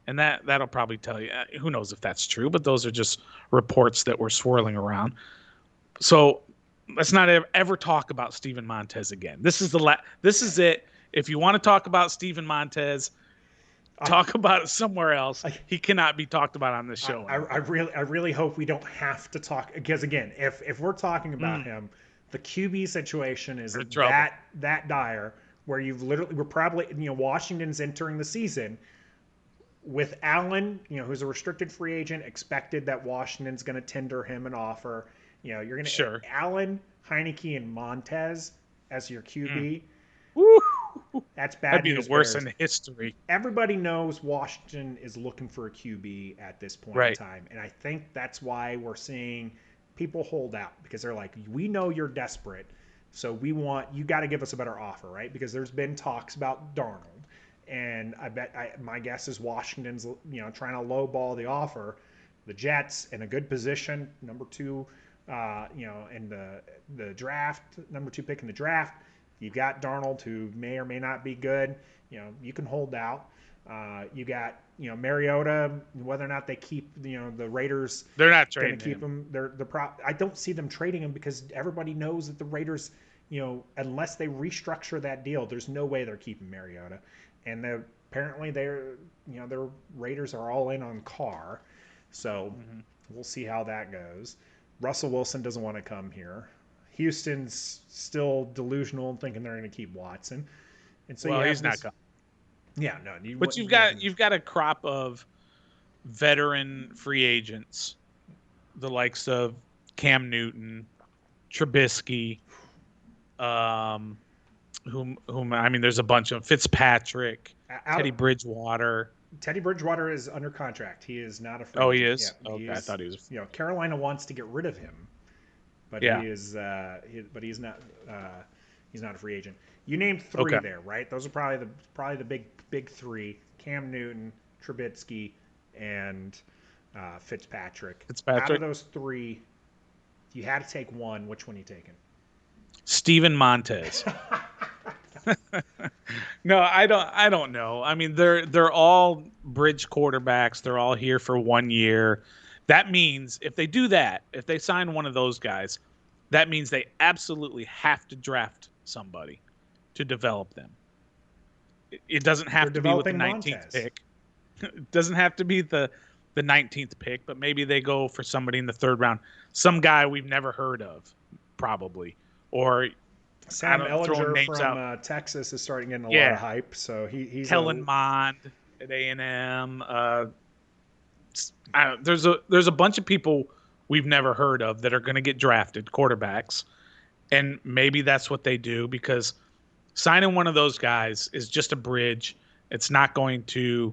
And that'll probably tell you. Who knows if that's true? But those are just reports that were swirling around. So let's not ever talk about Steven Montez again. This is it. If you want to talk about Steven Montez, I, talk about it somewhere else. I, He cannot be talked about on this show anymore. I really hope we don't have to talk because again, if we're talking about him, the QB situation is We're in trouble. that dire where we're probably Washington's entering the season with Allen, who's a restricted free agent, expected that Washington's going to tender him an offer. You're going to Sure. Allen, Heineke, and Montez as your QB. Woo. That's That'd bad be the news, worst Bears. in history. Everybody knows Washington is looking for a QB at this point in Right. time, and I think that's why we're seeing people hold out because they're like, we know you're desperate, so you got to give us a better offer, right? Because there's been talks about Darnold. And my guess is Washington's trying to lowball the offer. The Jets in a good position, number two, in the draft, number two pick in the draft. You've got Darnold, who may or may not be good. You can hold out. You got Mariota. Whether or not they keep the Raiders They're not going to trading keep him. him. I don't see them trading him because everybody knows that the Raiders, unless they restructure that deal, there's no way they're keeping Mariota. And apparently their Raiders are all in on Carr, so we'll see how that goes. Russell Wilson doesn't want to come here. Houston's still delusional and thinking they're going to keep Watson, and so you Well, have he's not this. coming. Yeah, no, But you've got a crop of veteran free agents, the likes of Cam Newton, Trubisky, um, whom I mean, there's a bunch of Fitzpatrick, out. Teddy Bridgewater. Teddy Bridgewater is under contract. He is not a free Oh, agent. he Yeah, is. Okay, I thought he was. Carolina wants to get rid of him, but Yeah. he is. But he's not. He's not a free agent. You named three Okay. there, right? Those are probably the big three: Cam Newton, Trubisky, and Fitzpatrick. Out of Fitzpatrick, those three, if you had to take one, which one are you taking? Steven Montez. No, I don't. I don't know. I mean, they're all bridge quarterbacks. They're all here for 1 year. That means if they do that, if they sign one of those guys, that means they absolutely have to draft somebody to develop them. It doesn't They're have to be with the developing 19th Montez. pick. It doesn't have to be the 19th pick, but maybe they go for somebody in the third round, some guy we've never heard of, probably, or Sam throwing Ellinger names from out. Texas is starting getting a lot Yeah, of hype, so he's Kellen Mond at A&M. There's a bunch of people we've never heard of that are going to get drafted, quarterbacks, and maybe that's what they do because signing one of those guys is just a bridge. It's not going to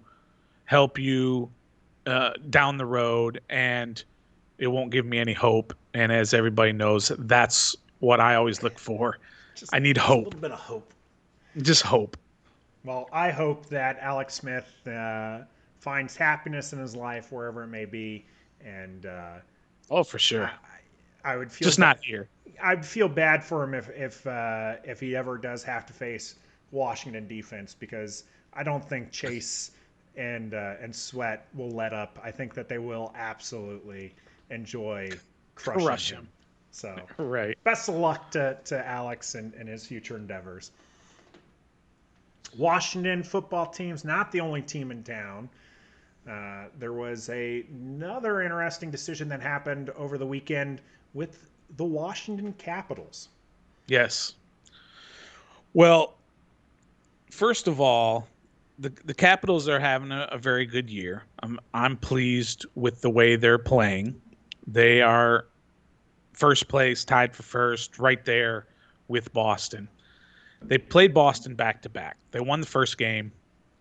help you down the road, and it won't give me any hope. And as everybody knows, that's what I always look for. just, I need just a hope, little bit of hope. just hope. Well, I hope that Alex Smith finds happiness in his life wherever it may be, and Oh, for I, sure. I would feel Just not here. I'd feel bad for him if he ever does have to face Washington defense because I don't think Chase and Sweat will let up. I think that they will absolutely enjoy crushing Crush him. him. So Right. best of luck to Alex and his future endeavors. Washington football team's not the only team in town. There was another interesting decision that happened over the weekend with the Washington Capitals. Yes. Well, first of all, the Capitals are having a very good year. I'm pleased with the way they're playing. They are first place, tied for first, right there with Boston. They played Boston back to back. They won the first game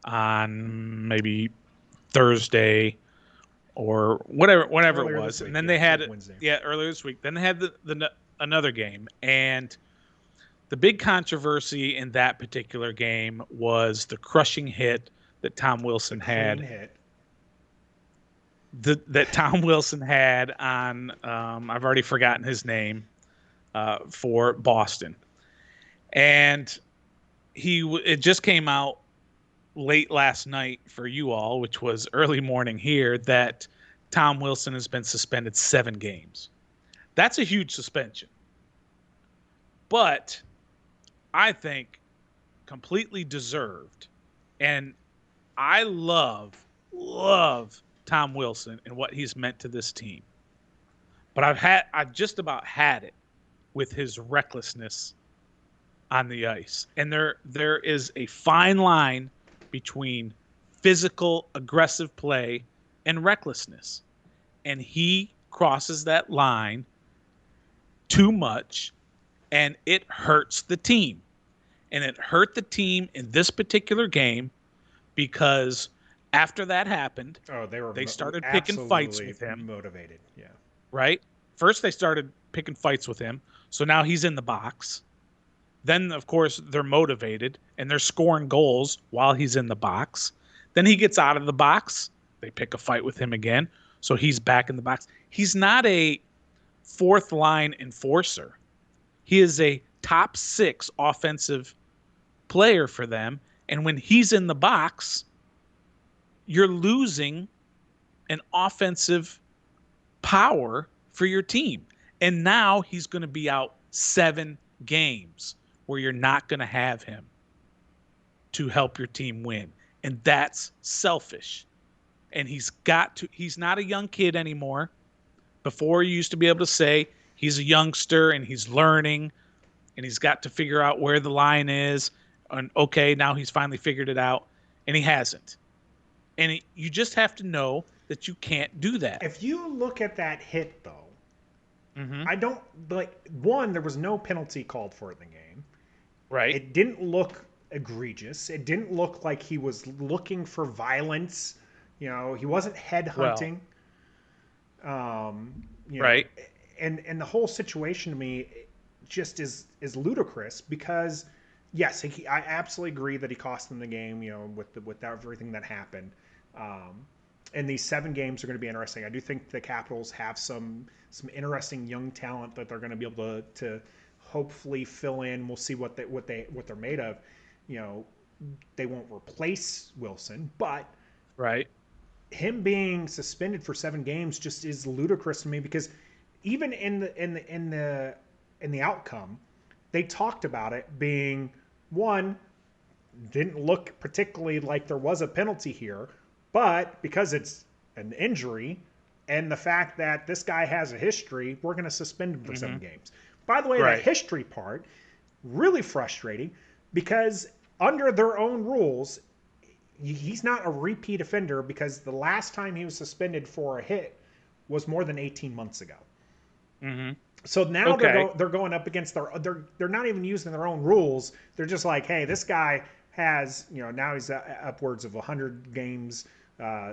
on maybe Thursday or whatever it Earlier was, this and week, then yeah, they it was had Wednesday. earlier this week. Then they had the another game, and the big controversy in that particular game was the crushing hit that Tom The Wilson clean had hit. that Tom Wilson had on I've already forgotten his name for Boston, and it just came out late last night for you all, which was early morning here, that Tom Wilson has been suspended 7 games. That's a huge suspension, but I think completely deserved. And I love Tom Wilson and what he's meant to this team. But I've just about had it with his recklessness on the ice. And there is a fine line between physical aggressive play and recklessness. And he crosses that line too much, and it hurts the team. And it hurt the team in this particular game because after that happened, Oh, they were they started picking fights absolutely with him, motivated. Yeah. right? First, they started picking fights with him. So now he's in the box. Then, of course, they're motivated and they're scoring goals while he's in the box. Then he gets out of the box. They pick a fight with him again. So he's back in the box. He's not a fourth line enforcer. He is a top 6 offensive player for them. And when he's in the box, you're losing an offensive power for your team. And now he's going to be out 7 games where you're not going to have him to help your team win. And that's selfish. And he's not a young kid anymore. Before, you used to be able to say he's a youngster and he's learning and he's got to figure out where the line is. And okay, now he's finally figured it out, and he hasn't. And you just have to know that you can't do that. If you look at that hit, though, Mm-hmm. I don't like one. There was no penalty called for it in the game. Right. It didn't look egregious. It didn't look like he was looking for violence. You know, he wasn't head Well, hunting. You know, right. and the whole situation to me just is ludicrous because yes, I absolutely agree that he cost them the game. You know, with everything that happened. And these 7 games are going to be interesting. I do think the Capitals have some interesting young talent that they're going to be able to hopefully fill in. We'll see what they're made of. You know, they won't replace Wilson, but Right. him being suspended for 7 games just is ludicrous to me because even in the outcome, they talked about it being one didn't look particularly like there was a penalty here, but because it's an injury and the fact that this guy has a history, we're going to suspend him for 7 games. By the way, that Right. history part really frustrating because under their own rules, he's not a repeat offender because the last time he was suspended for a hit was more than 18 months ago. Mm-hmm. So now Okay. they're going up against they're not even using their own rules. They're just like, hey, this guy has, you know, now he's upwards of 100 games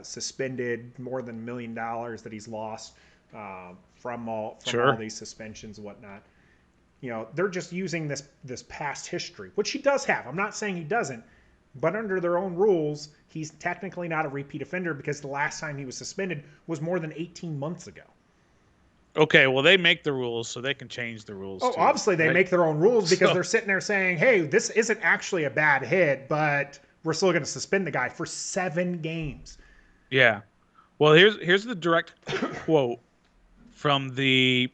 suspended, more than $1 million that he's lost from all Sure. these suspensions and whatnot. You know, they're just using this past history, which he does have. I'm not saying he doesn't, but under their own rules, he's technically not a repeat offender because the last time he was suspended was more than 18 months ago. Okay. Well, they make the rules, so they can change the rules Oh, too, obviously they right? make their own rules because So they're sitting there saying, "Hey, this isn't actually a bad hit, but we're still going to suspend the guy for 7 games." yeah. Well, here's the direct quote from the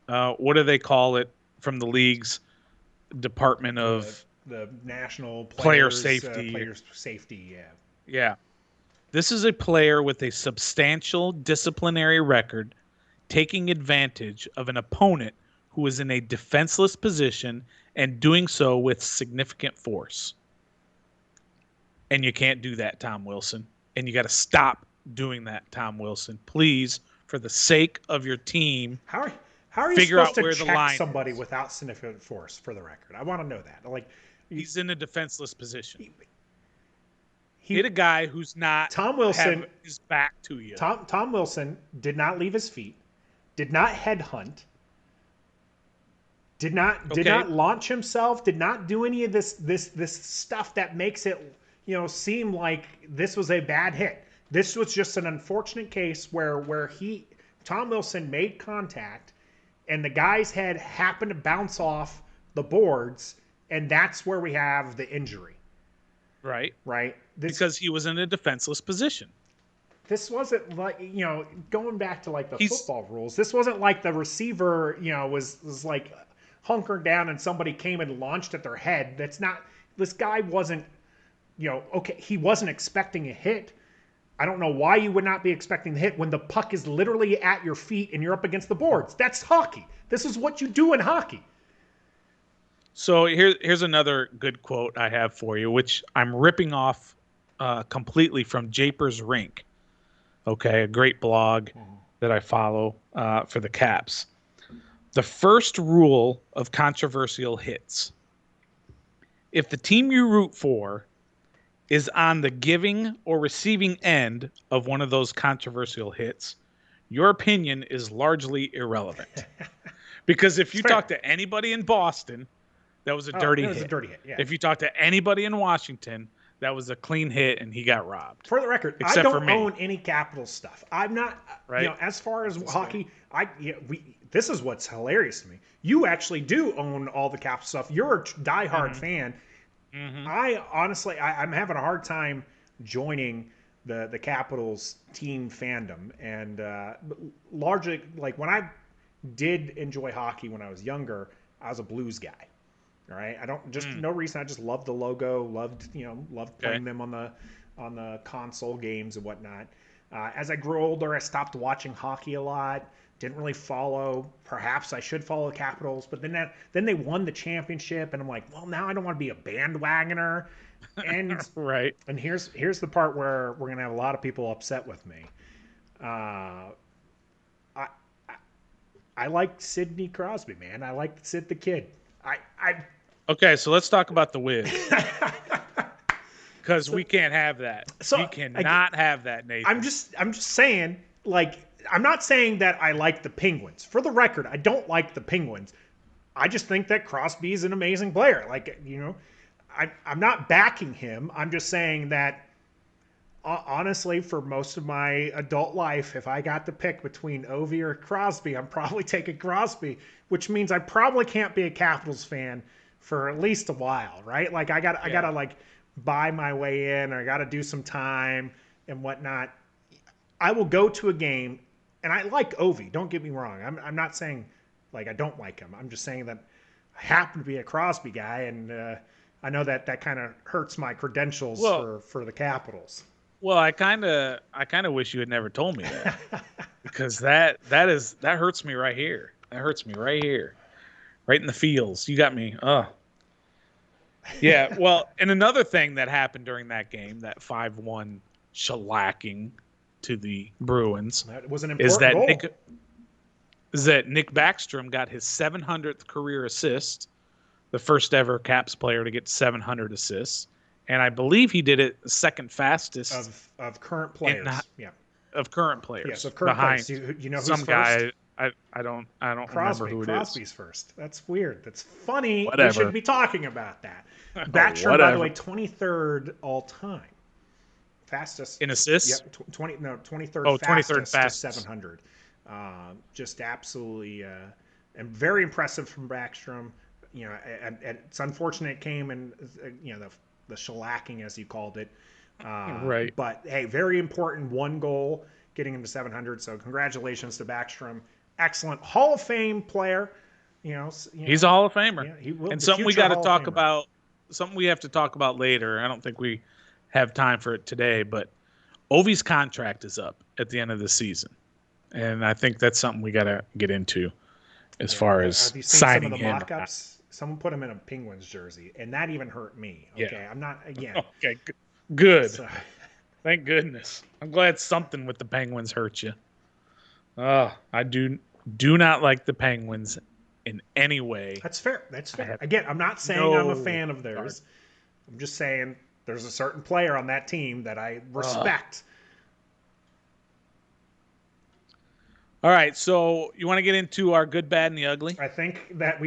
what do they call it, from the league's Department The of national Player Safety. players safety, yeah. Yeah. This is a player with a substantial disciplinary record taking advantage of an opponent who is in a defenseless position and doing so with significant force. And you can't do that, Tom Wilson. And you got to stop doing that, Tom Wilson. Please, for the sake of your team, How are you figure supposed out to where the check line somebody is. without significant force? For the record, I want to know that. Like, He's in a defenseless position. He Hit a guy who's not Tom Wilson have his back to you. Tom Wilson did not leave his feet, did not headhunt, did not launch himself, did not do any of this stuff that makes it seem like this was a bad hit. This was just an unfortunate case where Tom Wilson made contact and the guy's head happened to bounce off the boards, and that's where we have the injury. Right. Because he was in a defenseless position. This wasn't like, going back to like the football rules, this wasn't like the receiver, was like hunkered down and somebody came and launched at their head. That's not, this guy wasn't, okay, he wasn't expecting a hit. I don't know why you would not be expecting the hit when the puck is literally at your feet and you're up against the boards. That's hockey. This is what you do in hockey. So here's another good quote I have for you, which I'm ripping off completely from Japers Rink. Okay, a great blog that I follow for the Caps. The first rule of controversial hits: if the team you root for is on the giving or receiving end of one of those controversial hits, your opinion is largely irrelevant. Because if you talk to anybody in Boston, that was a dirty hit. It was a dirty hit, yeah. If you talk to anybody in Washington, that was a clean hit and he got robbed. For the record, I don't own any Capitals stuff. I'm not, as far as hockey, this is what's hilarious to me. You actually do own all the Capitals stuff. You're a diehard fan. Mm-hmm. I honestly, I'm having a hard time joining the Capitals team fandom. And largely, like when I did enjoy hockey when I was younger, I was a Blues guy. All right, I don't just no reason. I just loved the logo, loved playing them on the console games and whatnot. As I grew older, I stopped watching hockey a lot. Didn't really follow. Perhaps I should follow the Capitals, but then they won the championship, and I'm like, well, now I don't want to be a bandwagoner. And right. And here's the part where we're gonna have a lot of people upset with me. I like Sidney Crosby, man. I like Sid the Kid. Okay, so let's talk about the Wiz. Because we can't have that. We cannot have that, Nathan. I'm just saying, like, I'm not saying that I like the Penguins. For the record, I don't like the Penguins. I just think that Crosby is an amazing player. Like, I'm not backing him. I'm just saying that, honestly, for most of my adult life, if I got to pick between Ovi or Crosby, I'm probably taking Crosby, which means I probably can't be a Capitals fan for at least a while, right? Like I gotta like buy my way in, or I gotta do some time and whatnot. I will go to a game, and I like Ovi. Don't get me wrong. I'm not saying like I don't like him. I'm just saying that I happen to be a Crosby guy, and I know that kind of hurts my credentials for the Capitals. Well, I kind of wish you had never told me that, because that hurts me right here. That hurts me right here, right in the feels. You got me. Yeah. Well, and another thing that happened during that game, that 5-1 shellacking to the Bruins, that was an important goal. Is that Nick Backstrom got his 700th career assist, the first ever Caps player to get 700 assists. And I believe he did it second fastest of current players. Of current players. Yes, of current players. You know who's some first? Guy. I don't remember who it is. Crosby's first. That's weird. That's funny. Whatever. We should be talking about that. Backstrom, by the way, 23rd all time. Fastest in assists. Yep, 23rd. Oh, 23rd fastest to 700. Just absolutely, and very impressive from Backstrom. And it's unfortunate it came in, the shellacking, as you called it. Right. But hey, very important one goal, getting him to 700. So congratulations to Backstrom. Excellent Hall of Fame player. He's a Hall of Famer. Yeah, he will. And something we got to talk about. Something we have to talk about later. I don't think we have time for it today, but Ovi's contract is up at the end of the season, and I think that's something we got to get into as far as signing some of the him. Mock-ups? Someone put him in a Penguins jersey, and that even hurt me. Okay, Yeah. I'm not again. Okay, Good. So, Thank goodness. I'm glad something with the Penguins hurt you. Oh, I do not like the Penguins in any way. that's fair. That's I fair. have Again, I'm not saying I'm a no fan of regard. theirs. I'm just saying there's a certain player on that team that I Ugh. respect. All right, so you want to get into our good, bad, and the ugly? I think that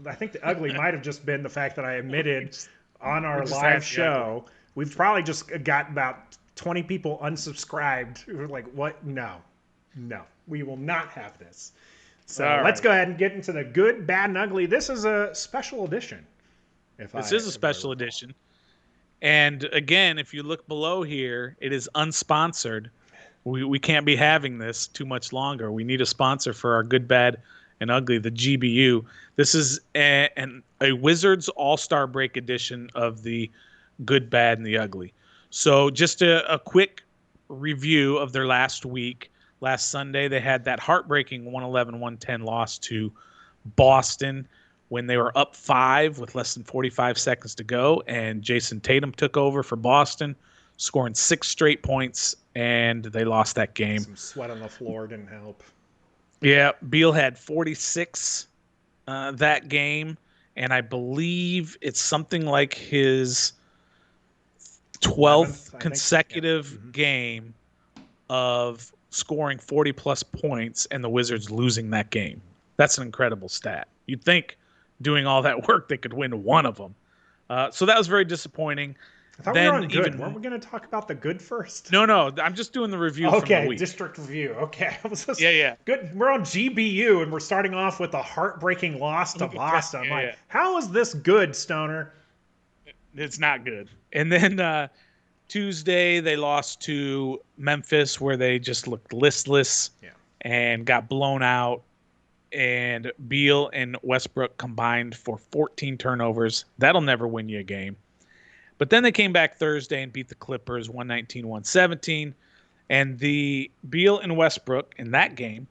I think the ugly might have just been the fact that I we admitted just on we our just live had the ugly. show. We've probably just got about 20 people unsubscribed who are like, what? No, no, we will not have this. So All let's right. go ahead and get into the good, bad, and ugly. This is a special edition, This is a if I special recall. edition. And again, if you look below here, it is unsponsored. We can't be having this too much longer. We need a sponsor for our good, bad, and ugly, the GBU. This is a Wizards All-Star Break edition of the good, bad, and the ugly. So just a quick review of their last week. Last Sunday, they had that heartbreaking 111-110 loss to Boston when they were up 5 with less than 45 seconds to go. And Jason Tatum took over for Boston, scoring 6 straight points, and they lost that game. Some sweat on the floor didn't help. Yeah, Beal had 46 that game, and I believe it's something like his 12th 11th, I think. Yeah. consecutive Mm-hmm. game of scoring 40 plus points and the Wizards losing that game. That's an incredible stat. You'd think doing all that work they could win one of them. So that was very disappointing. I thought we were Then on good. Weren't even we going to talk about the good first? no, I'm just doing the review from the Okay, week. district review. Okay, I was just Yeah. good. We're on GBU and we're starting off with a heartbreaking loss to Boston. I'm like, Yeah. how is this good, Stoner? It's not good. And then Tuesday they lost to Memphis where they just looked listless Yeah. and got blown out. And Beal and Westbrook combined for 14 turnovers. That'll never win you a game. But then they came back Thursday and beat the Clippers 119-117. And the Beal and Westbrook in that game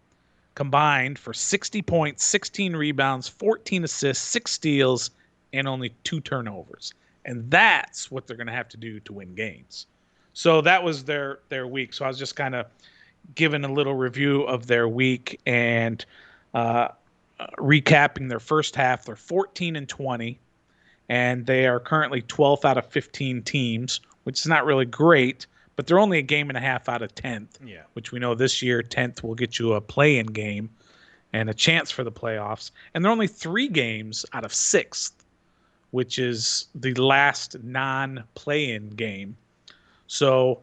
combined for 60 points, 16 rebounds, 14 assists, 6 steals, and only 2 turnovers. And that's what they're going to have to do to win games. So that was their week. So I was just kind of giving a little review of their week and uh, recapping their first half. They're 14-20, and they are currently 12th out of 15 teams, which is not really great, but they're only a game and a half out of 10th, Yeah. which we know this year 10th will get you a play-in game and a chance for the playoffs. And they're only 3 games out of 6th, which is the last non-play-in game. So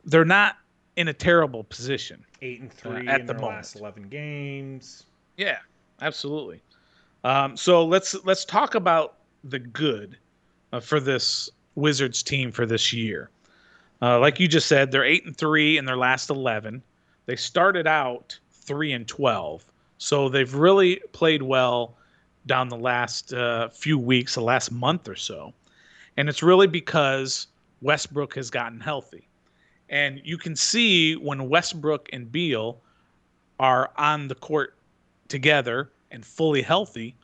they're not in a terrible position 8-3 at in the their last moment. 11 games. Yeah, absolutely. So let's talk about the good for this Wizards team for this year. Like you just said, they're 8-3 in their last 11. They started out 3-12, so they've really played well down the last few weeks, the last month or so, and it's really because Westbrook has gotten healthy. And you can see when Westbrook and Beal are on the court together and fully healthy,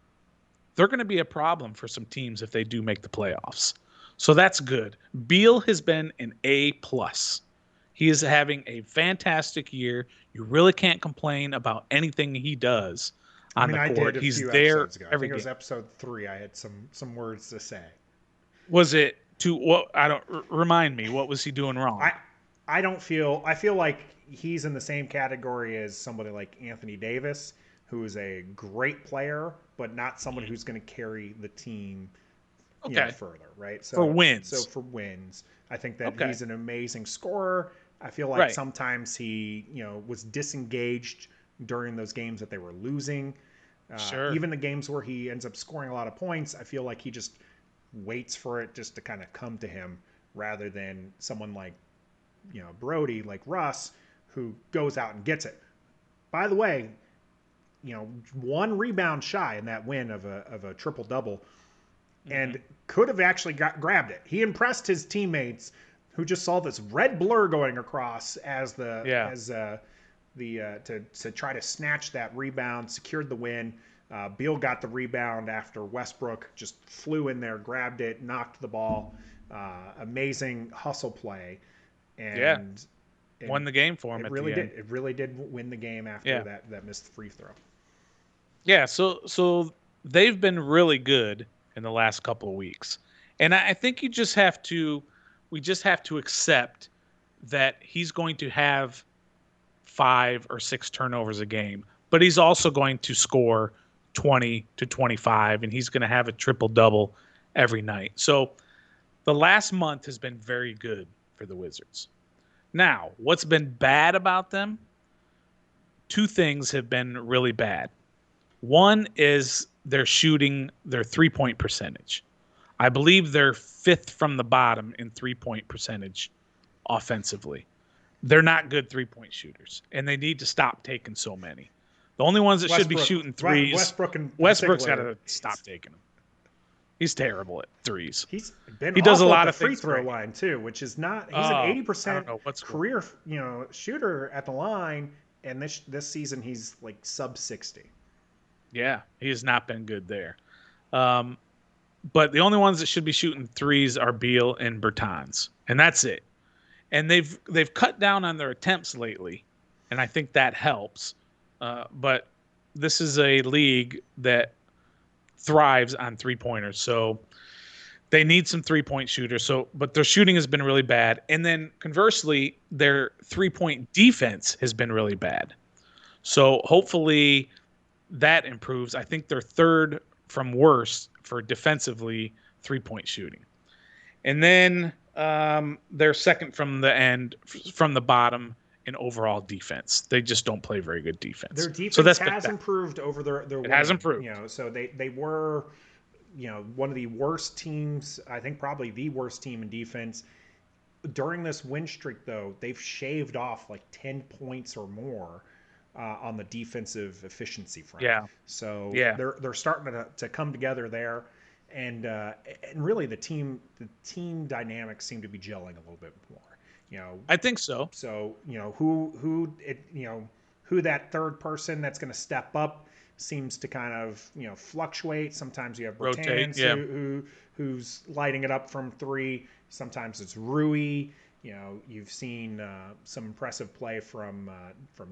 they're going to be a problem for some teams if they do make the playoffs. So that's good. Beal has been an A plus. He is having a fantastic year. You really can't complain about anything he does I on mean, the I did court. a He's few there episodes ago. I every think it was game. episode 3. I had some words to say. Was it to what? I don't remind me. What was he doing wrong? I I don't feel I feel like he's in the same category as somebody like Anthony Davis, who is a great player, but not someone who's going to carry the team, Okay, further, right? for So wins. for wins, I think that Okay, he's an amazing scorer. I feel like right. sometimes he, was disengaged during those games that they were losing. Sure. Even the games where he ends up scoring a lot of points, I feel like he just waits for it just to kind of come to him rather than someone like, Brody, like Russ, who goes out and gets it. By the way, 1 rebound shy in that win of a triple double, Hmm. and could have actually grabbed it. He impressed his teammates who just saw this red blur going across as Yeah. to try to snatch that rebound, secured the win. Beal got the rebound after Westbrook just flew in there, grabbed it, knocked the ball. amazing hustle play, Yeah, and won and the game for him it at really the did. end. It really did win the game after Yeah, that missed free throw. yeah. So they've been really good in the last couple of weeks, and I think we just have to accept that he's going to have 5 or 6 turnovers a game, but he's also going to score 20 to 25, and he's going to have a triple double every night. So the last month has been very good for the Wizards. Now, what's been bad about them? Two things have been really bad. One is they're shooting their 3 point percentage. I believe they're fifth from the bottom in 3 point percentage offensively. They're not good 3 point shooters, and they need to stop taking so many. The only ones that should be Westbrook, shooting threes, Westbrook in Westbrook's got particular, to stop taking them. He's terrible at threes. he's been He does a awful at lot the of free things throw great. line too, which is not. He's an Oh, eighty I don't percent know what's going. career shooter at the line, and this season he's like sub 60. Yeah, he has not been good there. Um, but the only ones that should be shooting threes are Beal and Bertans, and that's it. And they've cut down on their attempts lately, and I think that helps. But this is a league that thrives on 3 pointers, so they need some 3 point shooters. So, but their shooting has been really bad, and then conversely, their 3 point defense has been really bad. So hopefully that improves. I think they're third from worst for defensively 3 point shooting. And then they're second from the bottom in overall defense. They just don't play very good defense. Their So defense that's been has bad. improved over their It has winning. You improved. know, so they were, one of the worst teams. I think probably the worst team in defense during this win streak. Though they've shaved off like 10 points or more on the defensive efficiency front. Yeah. So Yeah. they're starting to come together there, and really the team dynamics seem to be gelling a little bit more. You know, I think so. so who that third person that's going to step up seems to kind of fluctuate. Sometimes you have Rotate. Bertans Yeah. who's lighting it up from three. Sometimes it's Rui. You've seen some impressive play from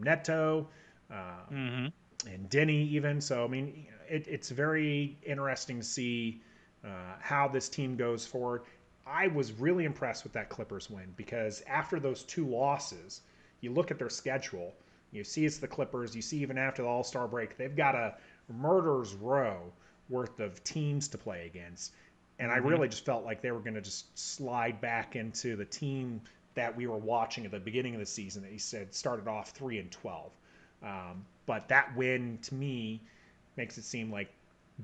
Neto Hmm. and Denny even. So I mean, it's very interesting to see how this team goes forward. I was really impressed with that Clippers win because after those two losses, you look at their schedule, you see it's the Clippers. You see even after the All Star break, they've got a murderer's row worth of teams to play against. And I Hmm. really just felt like they were going to just slide back into the team that we were watching at the beginning of the season that he said started off 3-12. But that win to me makes it seem like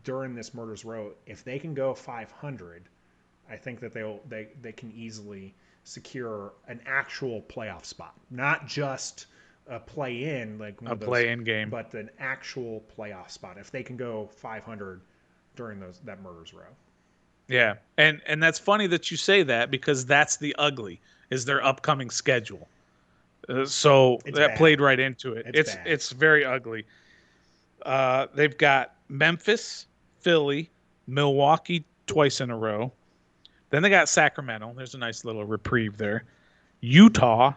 during this murder's row, if they can go 500, I think that they can easily secure an actual playoff spot, not just a play in like one A of those, play-in game. but an actual playoff spot. If they can go 500 during that murder's row. Yeah. And that's funny that you say that because that's the ugly is their upcoming schedule. So It's that bad. played right into it. It's It's bad. it's very ugly. They've got Memphis, Philly, Milwaukee twice in a row. Then they got Sacramento. There's a nice little reprieve there. Utah,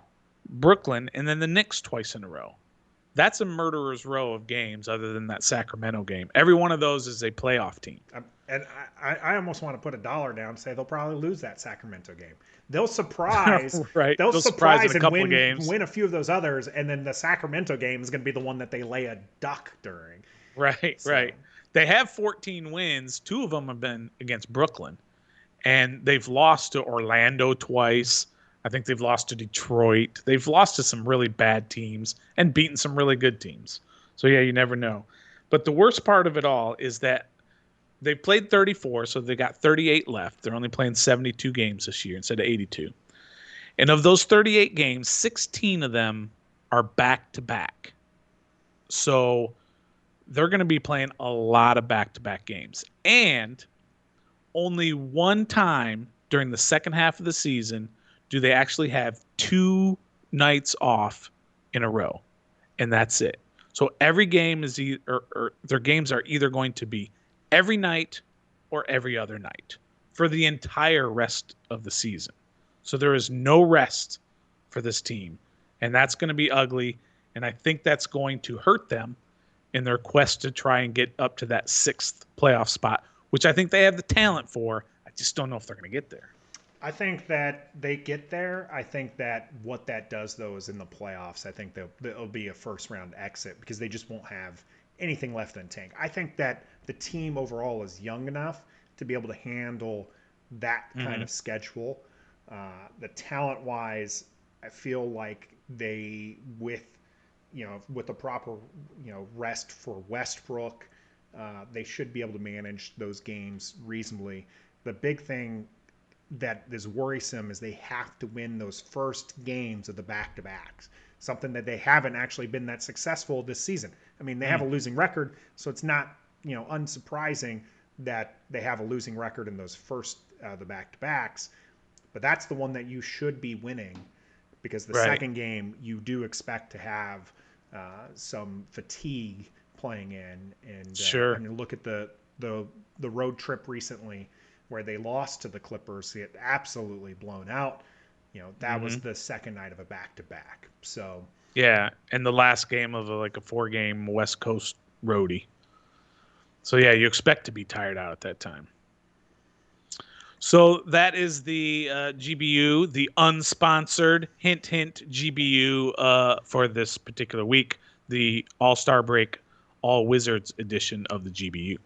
Brooklyn, and then the Knicks twice in a row. That's a murderer's row of games other than that Sacramento game. Every one of those is a playoff team. And I almost want to put $1 down and say they'll probably lose that Sacramento game. They'll surprise. Right. They'll They'll surprise in surprise a and couple win games. win a few of those others, and then the Sacramento game is going to be the one that they lay a duck during. Right, So right. They have 14 wins. 2 of them have been against Brooklyn. And they've lost to Orlando twice. I think they've lost to Detroit. They've lost to some really bad teams and beaten some really good teams. So yeah, you never know. But the worst part of it all is that they've played 34, so they got 38 left. They're only playing 72 games this year instead of 82. And of those 38 games, 16 of them are back to back. So they're going to be playing a lot of back to back games. And only one time during the second half of the season do they actually have 2 nights off in a row, and that's it. So every game is or their games are either going to be every night or every other night for the entire rest of the season. So there is no rest for this team, and that's going to be ugly. And I think that's going to hurt them in their quest to try and get up to that 6th playoff spot, which I think they have the talent for. I just don't know if they're going to get there. I think that they get there. I think that what that does, though, is in the playoffs, I think that it'll be a first round exit because they just won't have anything left in the tank. I think that the team overall is young enough to be able to handle that kind of schedule. The talent wise, I feel like they, with the proper, rest for Westbrook, they should be able to manage those games reasonably. The big thing that is worrisome is they have to win those first games of the back-to-backs, something that they haven't actually been that successful this season. I mean, they have a losing record, so it's not, unsurprising that they have a losing record in those first the back-to-backs, but that's the one that you should be winning because the second game you do expect to have some fatigue playing in, and Sure. I mean, look at the road trip recently where they lost to the Clippers, get absolutely blown out. That was the second night of a back-to-back. So yeah, and the last game of a 4-game West Coast roadie. So yeah, you expect to be tired out at that time. So that is the GBU, the unsponsored hint GBU for this particular week, the All-Star Break All Wizards edition of the GBU.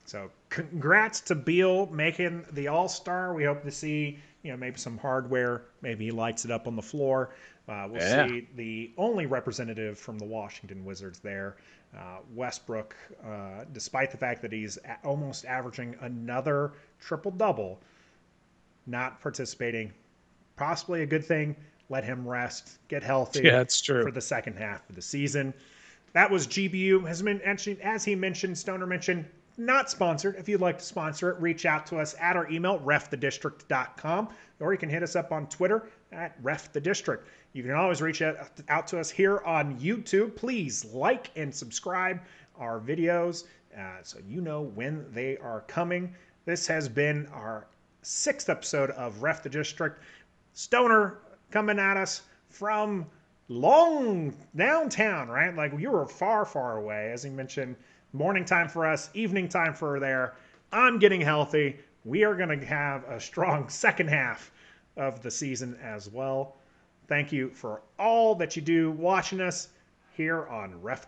So congrats to Beal making the All-Star. We hope to see, maybe some hardware. Maybe he lights it up on the floor. We'll see the only representative from the Washington Wizards there, Westbrook, despite the fact that he's almost averaging another triple-double, not participating. Possibly a good thing. Let him rest, get healthy that's true. for the second half of the season. That was GBU. As he mentioned, Stoner mentioned, not sponsored. If you'd like to sponsor it, reach out to us at our email, refthedistrict.com, or you can hit us up on Twitter at refthedistrict. You can always reach out to us here on YouTube. Please like and subscribe our videos so you know when they are coming. This has been our 6th episode of Ref the District. Stoner coming at us from long downtown, right? Like you were far, far away. As he mentioned, morning time for us, evening time for there. I'm getting healthy. We are going to have a strong second half of the season as well. Thank you for all that you do watching us here on Ref